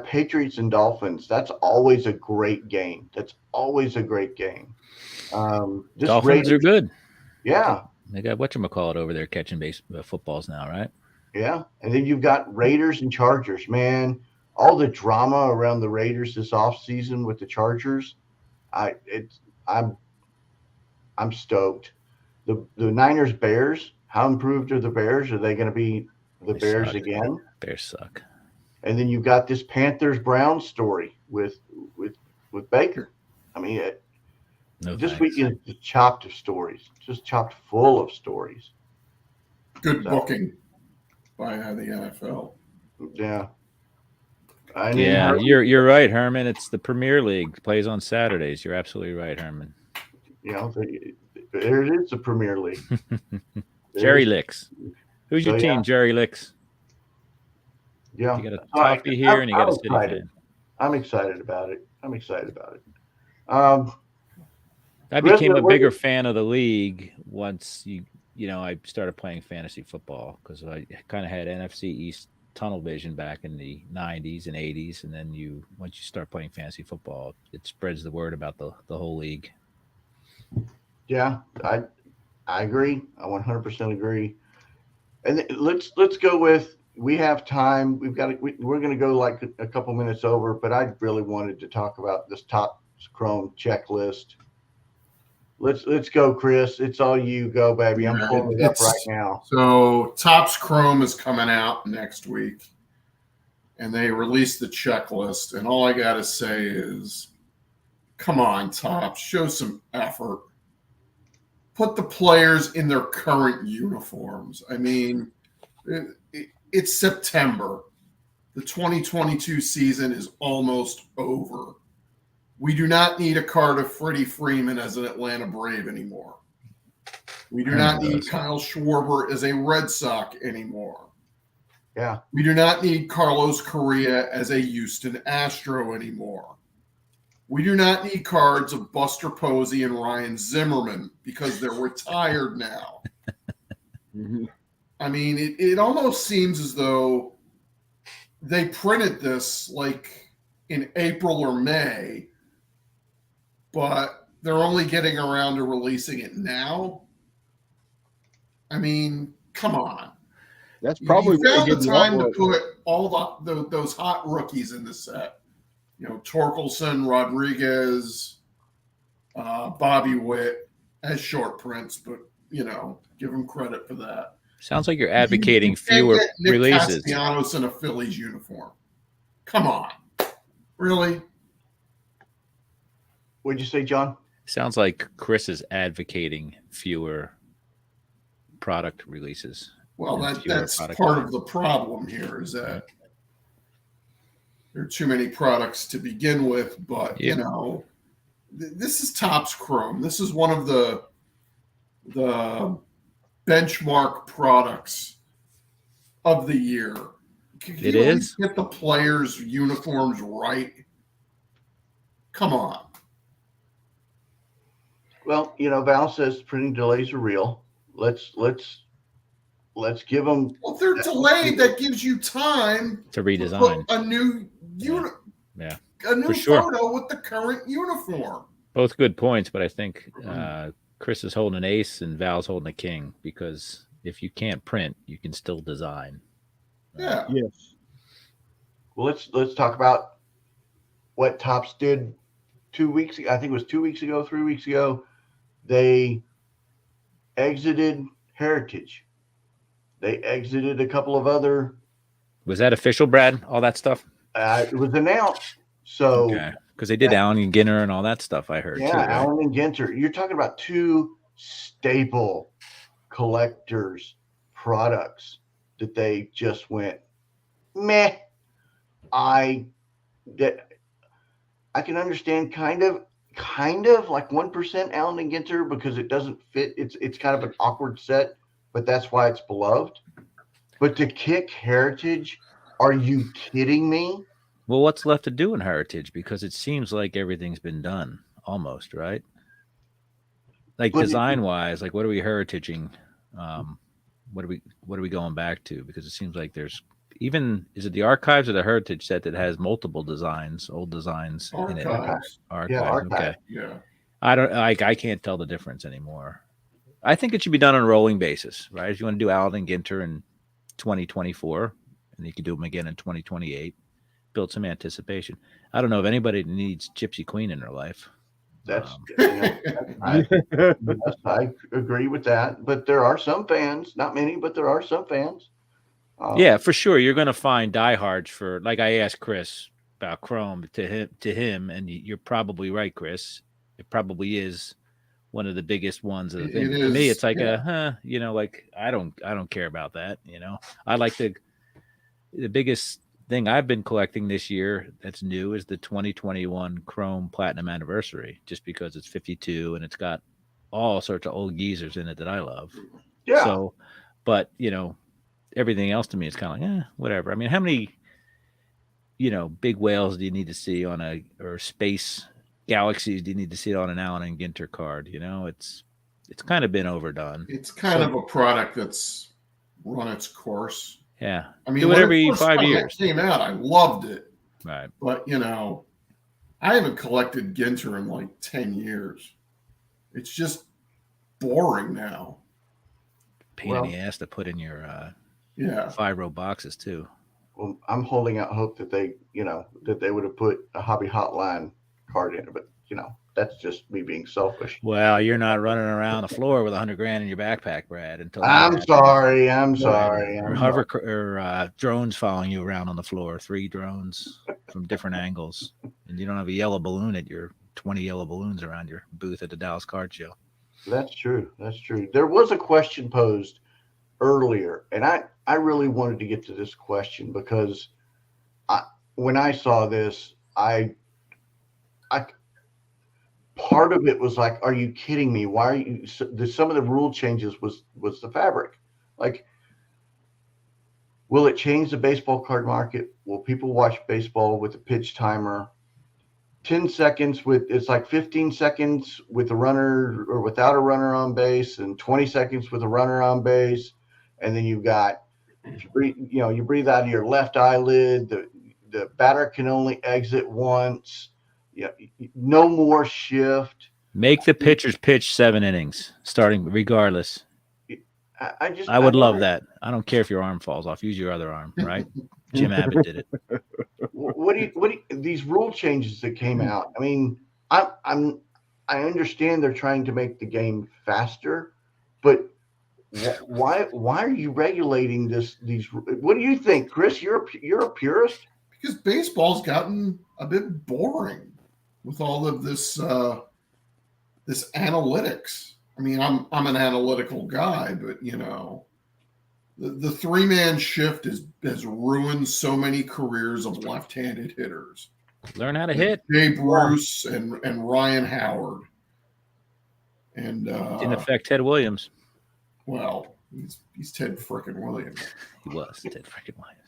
Patriots and Dolphins. That's always a great game. Dolphins are good. Yeah. They got whatchamacallit over there catching footballs now, right? Yeah. And then you've got Raiders and Chargers, man. All the drama around the Raiders this offseason with the Chargers. I'm stoked. The Niners Bears, how improved are the Bears? Are they going to be the Bears again? Bears suck. And then you've got this Panthers Browns story with Baker. I mean, this weekend is chopped of stories, just chopped full of stories. Good booking by the NFL. Yeah. You're right, Herman. It's the Premier League. Plays on Saturdays. You're absolutely right, Herman. There it is, the Premier League. Jerry Licks. Who's your team, Jerry Licks? Yeah. You got a Toffee here and you got a City fan. I'm excited about it. I became a bigger fan of the league once I started playing fantasy football because I kind of had NFC East tunnel vision back in the 90s and 80s, and then once you start playing fantasy football, it spreads the word about the whole league. Yeah, I agree. I 100% agree. And let's go with. We have time. We're going to go like a couple minutes over, but I really wanted to talk about this Topps Chrome checklist. Let's go, Chris. It's all you. Go, baby. I'm pulling it up right now. So Topps Chrome is coming out next week, and they released the checklist. And all I got to say is, come on, Topps, show some effort. Put the players in their current uniforms. I mean, it's September. The 2022 season is almost over. We do not need a card of Freddie Freeman as an Atlanta Brave anymore. We do not need Kyle Schwarber as a Red Sox anymore. Yeah. We do not need Carlos Correa as a Houston Astro anymore. We do not need cards of Buster Posey and Ryan Zimmerman because they're retired now. I mean, it almost seems as though they printed this like in April or May, but they're only getting around to releasing it now. I mean, come on. That's probably you found the time to put all those hot rookies in the set. Torkelson, Rodriguez, Bobby Witt as short prints, but give them credit for that. Sounds like you're advocating You can't fewer get Nick releases. Castellanos in a Phillies uniform. Come on. Really? What'd you say, John? Sounds like Chris is advocating fewer product releases. Well, and fewer that's product part lines. of the problem here is that there are too many products to begin with, but Yeah. you know, this is Topps Chrome. This is one of the benchmark products of the year. Can It you at is? least get the players' uniforms right? Come on. Well, you know, Val says printing delays are real. Let's give them. Well, if they're delayed, that gives you time To to redesign. put a new Yeah. a new For sure. photo with the current uniform. Both good points, but I think Chris is holding an ace and Val's holding a king, because if you can't print, you can still design. Yeah. Yes. Well, let's talk about what Topps did 2 weeks ago. I think it was 2 weeks ago, 3 weeks ago. They exited Heritage. They exited a couple of other. Was that official, Brad? All that stuff? It was announced. So Okay. Because they did Allen and Ginter and all that stuff, I heard. yeah, too, right? Allen and Ginter. You're talking about two staple collectors products that they just went meh. I can understand kind of like 1% Allen and Ginter because it doesn't fit. It's kind of an awkward set, but that's why it's beloved. But to kick Heritage, are you kidding me? Well, what's left to do in Heritage? Because it seems like everything's been done almost, right? Like But design-wise, like what are we heritaging? What are we going back to? Because it seems like there's is it the archives or the heritage set that has multiple designs, old designs in it? Archives. Archives. Yeah, Okay. archive. Yeah. I can't tell the difference anymore. I think it should be done on a rolling basis, right? If you want to do Allen and Ginter in 2024, and you can do them again in 2028, build some anticipation. I don't know if anybody needs Gypsy Queen in their life. That's I agree with that. But there are some fans, not many, but there are some fans. Yeah, for sure. You're going to find diehards for, like I asked Chris about Chrome to him, and you're probably right, Chris. It probably is one of the biggest ones of the thing. To me, it's like like I don't care about that. I like the biggest thing I've been collecting this year that's new is the 2021 Chrome Platinum Anniversary, just because it's 52 and it's got all sorts of old geezers in it that I love. Yeah. So, but everything else to me is kind of like, whatever. I mean, how many, big whales do you need to see or space galaxies do you need to see on an Allen and Ginter card? It's kind of been overdone. It's kind of a product that's run its course. Yeah. I mean, do it every 5 years. It came out, I loved it. Right. But, I haven't collected Ginter in like 10 years. It's just boring now. Pain in the ass to put in your 5-row boxes too. Well, I'm holding out hope that they would have put a Hobby Hotline card in it, but that's just me being selfish. Well, you're not running around the floor with $100,000 in your backpack, Brad. I'm sorry. Or drones following you around on the floor, 3 drones from different angles, and you don't have a yellow balloon at your 20 yellow balloons around your booth at the Dallas Card Show. That's true. There was a question posed earlier, and I really wanted to get to this question because when I saw this, I part of it was like, are you kidding me? Why are you? Some of the rule changes was the fabric. Like, will it change the baseball card market? Will people watch baseball with a pitch timer? 10 seconds it's like 15 seconds with a runner or without a runner on base, and 20 seconds with a runner on base. And then you've got, you breathe out of your left eyelid. The batter can only exit once. No more shift. Make the pitchers pitch 7 innings, starting regardless. I would love that. I don't care if your arm falls off. Use your other arm, right? Jim Abbott did it. What do you these rule changes that came out? I mean, I understand they're trying to make the game faster, but why are you regulating these? What do you think, Chris? You're a purist. Because baseball's gotten a bit boring with all of this this analytics. I mean, I'm an analytical guy, but the three-man shift has ruined so many careers of left-handed hitters. Learn how to hit. Jay Bruce and Ryan Howard. And Didn't affect Ted Williams. Well, he's Ted frickin' Williams. He was Ted frickin' Williams.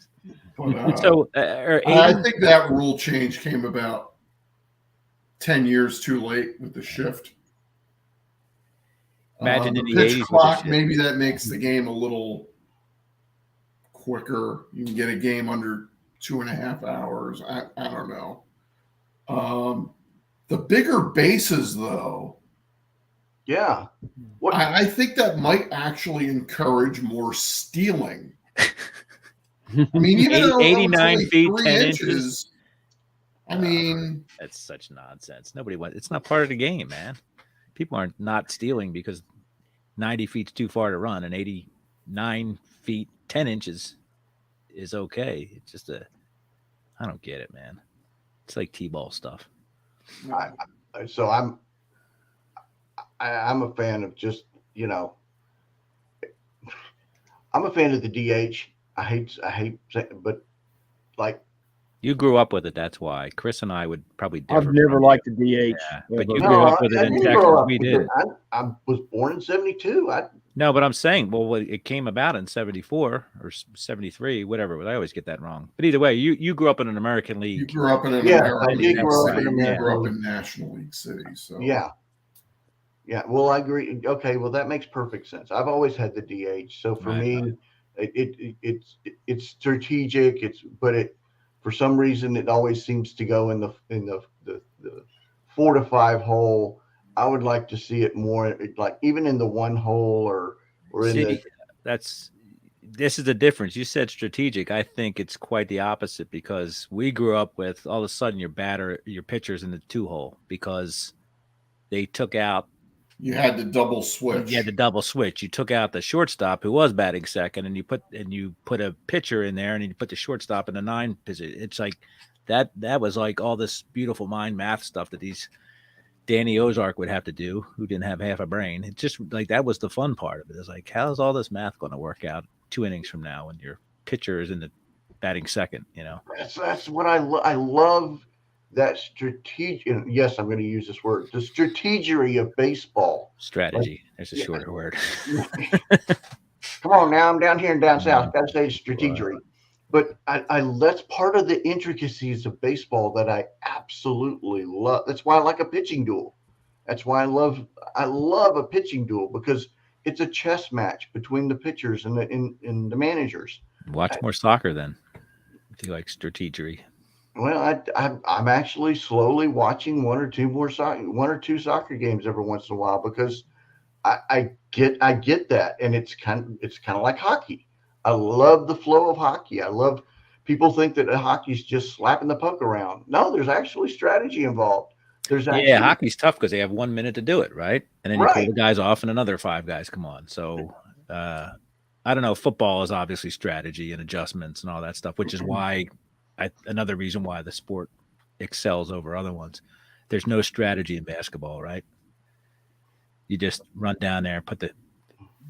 But, so I think that rule change came about 10 years too late with the shift. Imagine in the pitch 80s clock, maybe that makes the game a little quicker. You can get a game under 2.5 hours. I don't know. The bigger bases, though. Yeah. I think that might actually encourage more stealing. I mean, even though 89 feet, 10 inches. I mean, that's such nonsense. Nobody wants. It's not part of the game, man. People aren't not stealing because 90 feet's too far to run, and 89 feet 10 inches is okay. It's just I don't get it, man. It's like T-ball stuff. So I'm a fan of just I'm a fan of the DH. I hate, but like you grew up with it. That's why Chris and I would probably differ. I've never liked the DH. Yeah, but you grew up with it in Texas. We did. I was born in 72. No, but I'm saying, well, it came about in 74 or 73, whatever. I always get that wrong. But either way, you grew up in an American league. You grew up in an American league. You grew up in National League cities. So. Yeah. Yeah. Well, I agree. Okay. Well, that makes perfect sense. I've always had the DH. So for me, it's strategic. But for some reason, it always seems to go in the 4 to 5 hole. I would like to see it more like even in the 1 hole or this is the difference. You said strategic. I think it's quite the opposite because we grew up with all of a sudden your pitcher's in the 2 hole because they took out. You had the double switch. You had the double switch. You took out the shortstop who was batting second, and you put a pitcher in there, and you put the shortstop in the 9 position. It's like that was like all this beautiful mind math stuff that these Danny Ozark would have to do, who didn't have half a brain. It's just like that was the fun part of it. It's like, how's all this math going to work out 2 innings from now when your pitcher is in the batting second? That's what I love. That strategic. Yes, I'm going to use this word. The strategery of baseball. Strategy. There's a shorter word. Come on, now I'm down here and down south. Got to say strategery. But that's part of the intricacies of baseball that I absolutely love. That's why I like a pitching duel. That's why I love a pitching duel because it's a chess match between the pitchers and the managers. Watch more soccer then, if you like strategery. Well, I'm actually slowly watching 1 or 2 soccer games every once in a while because I get that, and it's kind of like hockey. I love the flow of hockey. I love people think that hockey is just slapping the puck around. No, there's actually strategy involved. Hockey's tough because they have 1 minute to do it, right? And then you pull the guys off, and another 5 guys come on. So I don't know. Football is obviously strategy and adjustments and all that stuff, which is why another reason why the sport excels over other ones. There's no strategy in basketball, right? You just run down there,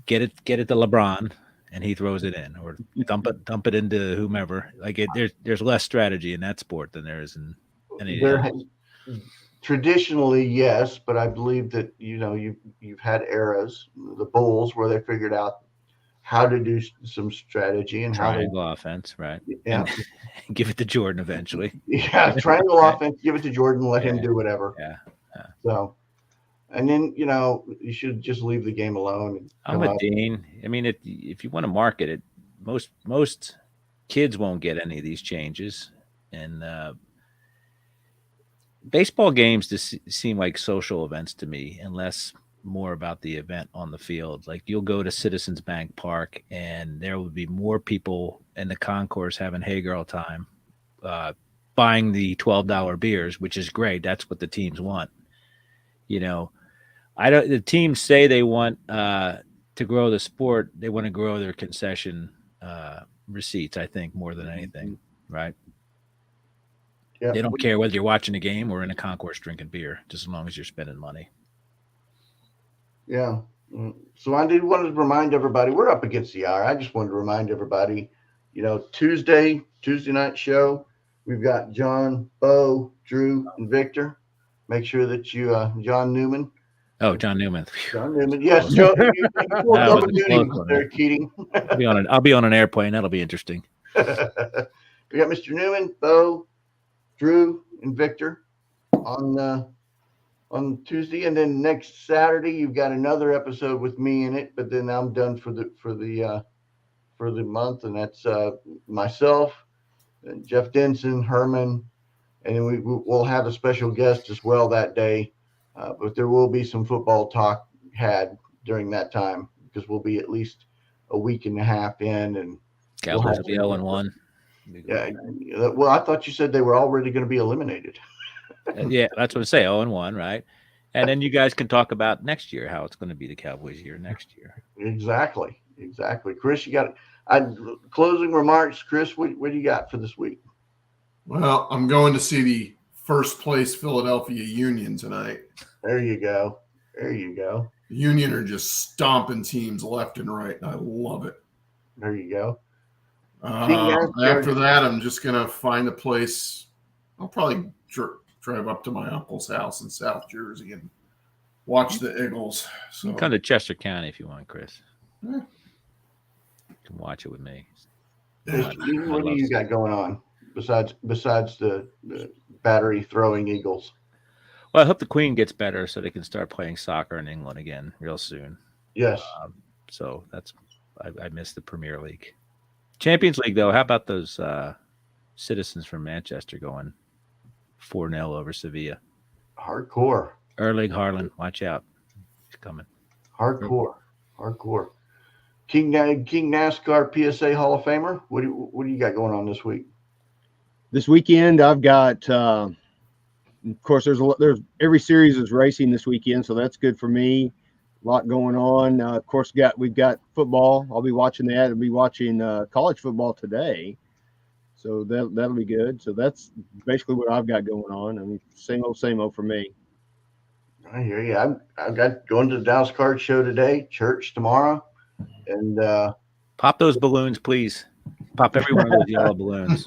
get it to LeBron, and he throws it in, or dump it into whomever. Like there's less strategy in that sport than there is in any. Traditionally, yes, but I believe that you've had eras, the Bulls, where they figured out how to do some strategy and triangle offense, right? Yeah, and give it to Jordan eventually. Yeah, triangle offense, give it to Jordan, let him do whatever. Yeah. So, and then you should just leave the game alone. I'm a Dean. I mean, if you want to market it, most kids won't get any of these changes, and baseball games just seem like social events to me, unless more about the event on the field. Like you'll go to Citizens Bank Park and there will be more people in the concourse having hey girl time, buying the $12 beers, which is great. That's what the teams want. The teams say they want to to grow the sport, they want to grow their concession receipts, I think, more than anything, right? Yeah. They don't care whether you're watching a game or in a concourse drinking beer, just as long as you're spending money. Yeah. So I did want to remind everybody, we're up against the hour. I just wanted to remind everybody, Tuesday night show, we've got John, Bo, Drew, and Victor. Make sure that you, John Newman. Oh, John Newman. John Newman. Yes, Joe. There, Keating. I'll be on an airplane. That'll be interesting. We got Mr. Newman, Bo, Drew, and Victor on Tuesday, and then next Saturday you've got another episode with me in it. But then I'm done for the month, and that's myself, and Jeff Denson, Herman, and then we'll have a special guest as well that day. But there will be some football talk had during that time because we'll be at least a week and a half in, and Cowboys will be 0-1. Yeah. Well, I thought you said they were already going to be eliminated. Yeah, that's what I say. 0-1, right? And then you guys can talk about next year, how it's going to be the Cowboys year next year. Exactly. Chris, you got closing remarks. Chris, what do you got for this week? Well, I'm going to see the first place Philadelphia Union tonight. There you go. The Union are just stomping teams left and right, and I love it. There you go. After that, I'm just going to find a place. I'll probably drive up to my uncle's house in South Jersey and watch the Eagles. So come to Chester County if you want, Chris. Yeah. You can watch it with me. What do you got going on besides the battery throwing Eagles? Well, I hope the Queen gets better so they can start playing soccer in England again real soon. Yes. So I miss the Premier League. Champions League, though, how about those citizens from Manchester going 4-0 over Sevilla? Hardcore. Erling Haaland, watch out. He's coming. Hardcore. King NASCAR PSA Hall of Famer, what do you got going on this week? This weekend, I've got, of course, there's every series is racing this weekend, so that's good for me. A lot going on. Of course, we've got football. I'll be watching that. I'll be watching college football today, so that'll be good. So that's basically what I've got going on. I mean, same old for me. I hear you. I've got going to the Dallas Card Show today, church tomorrow, and pop those balloons, please. Pop every one of those yellow balloons.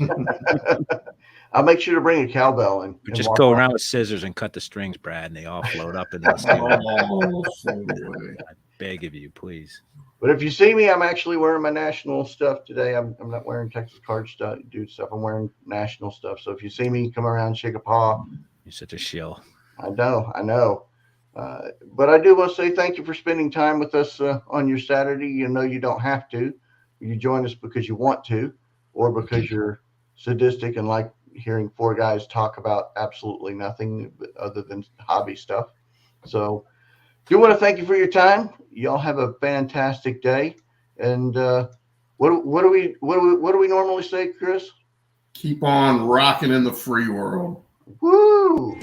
I'll make sure to bring a cowbell in. Just go around with scissors and cut the strings, Brad, and they all float up into the ceiling. I beg of you, please. But if you see me, I'm actually wearing my national stuff today. I'm not wearing Texas Card stuff. I'm wearing national stuff. So if you see me, come around, shake a paw. You're such a shill. I know. But I do want to say thank you for spending time with us on your Saturday. You know you don't have to. You join us because you want to, or because you're sadistic and like hearing four guys talk about absolutely nothing other than hobby stuff. So do want to thank you for your time. Y'all have a fantastic day. And what do we normally say, Chris? Keep on rocking in the free world. Woo!